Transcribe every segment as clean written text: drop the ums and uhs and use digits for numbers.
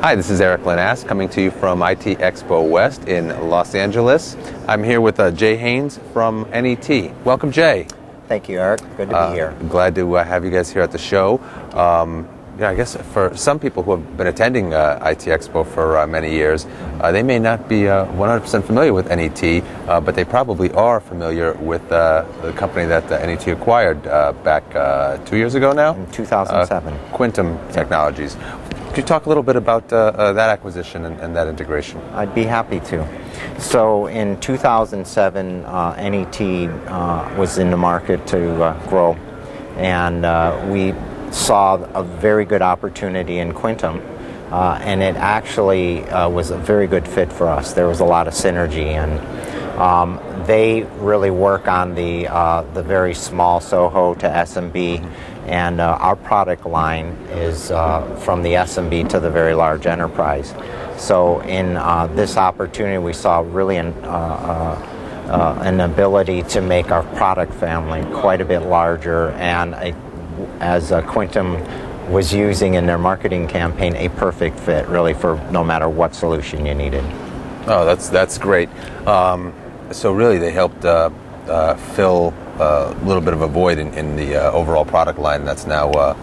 Hi, this is Eric Lanass coming to you from IT Expo West in Los Angeles. I'm here with Jay Haynes from NET. Welcome, Jay. Thank you, Eric. Good to be here. Glad to have you guys here at the show. I guess for some people who have been attending IT Expo for many years, they may not be 100% familiar with NET, but they probably are familiar with the company that NET acquired back 2 years ago now? In 2007. Quintum Technologies. Could you talk a little bit about that acquisition and that integration? I'd be happy to. So in 2007, NET was in the market to grow, and we saw a very good opportunity in Quintum, and it actually was a very good fit for us. There was a lot of synergy, and they really work on the very small SOHO to SMB, and our product line is from the SMB to the very large enterprise. So in this opportunity, we saw really an ability to make our product family quite a bit larger, and as Quintum was using in their marketing campaign, a perfect fit really for no matter what solution you needed. Oh, that's great. So really they helped fill a little bit of a void in the overall product line that's now a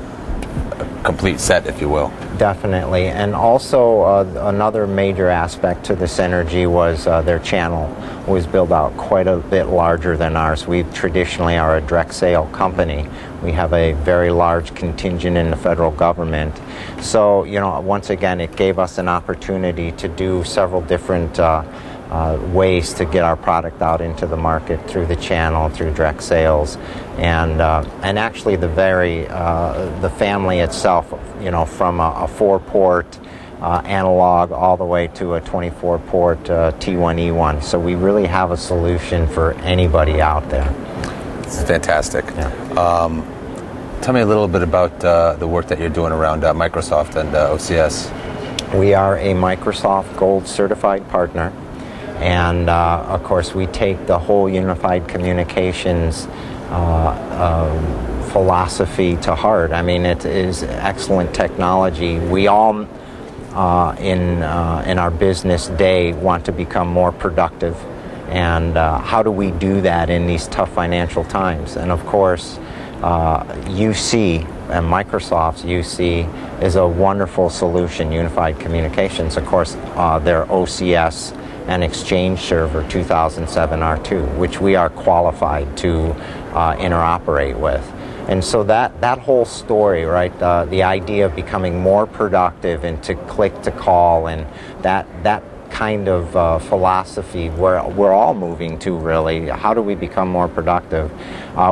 complete set, if you will. Definitely. And also another major aspect to the synergy was their channel was built out quite a bit larger than ours. We traditionally are a direct sale company. We have a very large contingent in the federal government. So, once again, it gave us an opportunity to do several different ways to get our product out into the market through the channel, through direct sales, and actually the family itself, from a 4-port analog all the way to a 24-port T1E1. So we really have a solution for anybody out there. It's fantastic. Yeah. Tell me a little bit about the work that you're doing around Microsoft and OCS. We are a Microsoft Gold certified partner. And of course, we take the whole unified communications philosophy to heart. I mean, it is excellent technology. We all, in our business day, want to become more productive. And how do we do that in these tough financial times? And of course, UC and Microsoft's UC is a wonderful solution, unified communications. Of course, their OCS and Exchange Server 2007 R2, which we are qualified to interoperate with. And so that whole story, right, the idea of becoming more productive and to click to call, and that kind of philosophy where we're all moving to, really, how do we become more productive?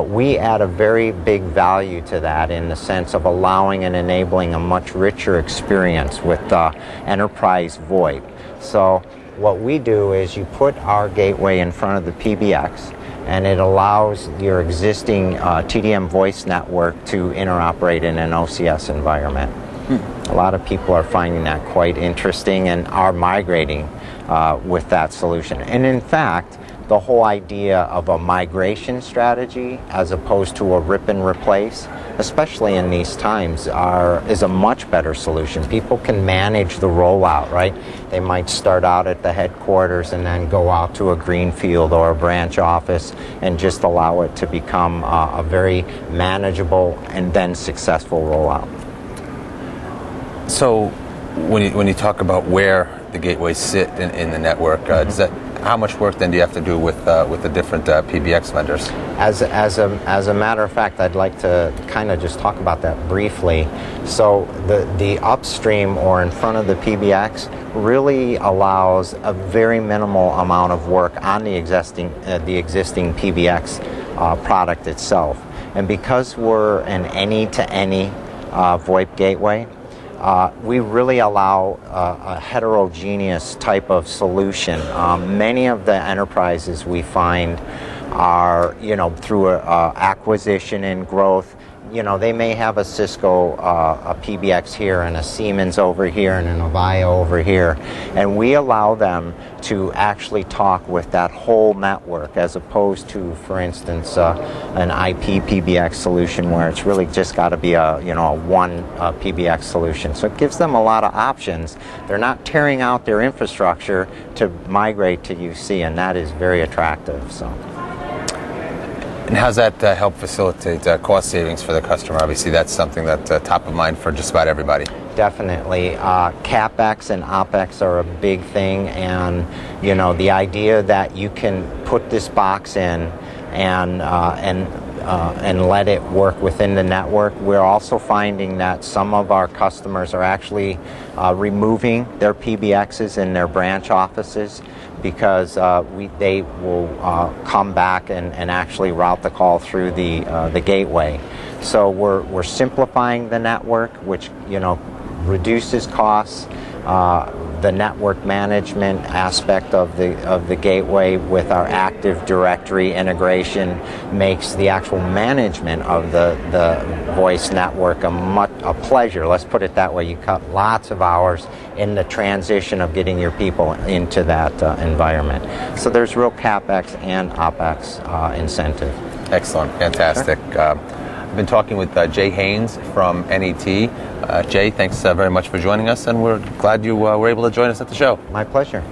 We add a very big value to that in the sense of allowing and enabling a much richer experience with enterprise VoIP. So what we do is you put our gateway in front of the PBX, and it allows your existing TDM voice network to interoperate in an OCS environment. A lot of people are finding that quite interesting and are migrating with that solution. And in fact, the whole idea of a migration strategy as opposed to a rip and replace, especially in these times, is a much better solution. People can manage the rollout, right? They might start out at the headquarters and then go out to a greenfield or a branch office and just allow it to become a very manageable and then successful rollout. So when you talk about where the gateways sit in the network, how much work then do you have to do with the different PBX vendors? As a matter of fact, I'd like to kind of just talk about that briefly. So the upstream or in front of the PBX really allows a very minimal amount of work on the existing PBX product itself. And because we're an any-to-any VoIP gateway, we really allow a heterogeneous type of solution. Many of the enterprises we find are, through acquisition and growth, they may have a Cisco, a PBX here, and a Siemens over here, and an Avaya over here, and we allow them to actually talk with that whole network, as opposed to, for instance, an IP PBX solution where it's really just got to be a one PBX solution. So it gives them a lot of options. They're not tearing out their infrastructure to migrate to UC, and that is very attractive. So. And how's that help facilitate cost savings for the customer? Obviously, that's something that's top of mind for just about everybody. Definitely. CapEx and OpEx are a big thing, and the idea that you can put this box in and let it work within the network. We're also finding that some of our customers are actually removing their PBXs in their branch offices, because they will come back and actually route the call through the gateway. So we're simplifying the network, which reduces costs. The network management aspect of the gateway with our Active Directory integration makes the actual management of the voice network a pleasure. Let's put it that way. You cut lots of hours in the transition of getting your people into that environment. So there's real CapEx and OpEx incentive. Excellent. Fantastic. Sure. I've been talking with Jay Haynes from NET. Jay, thanks very much for joining us, and we're glad you were able to join us at the show. My pleasure.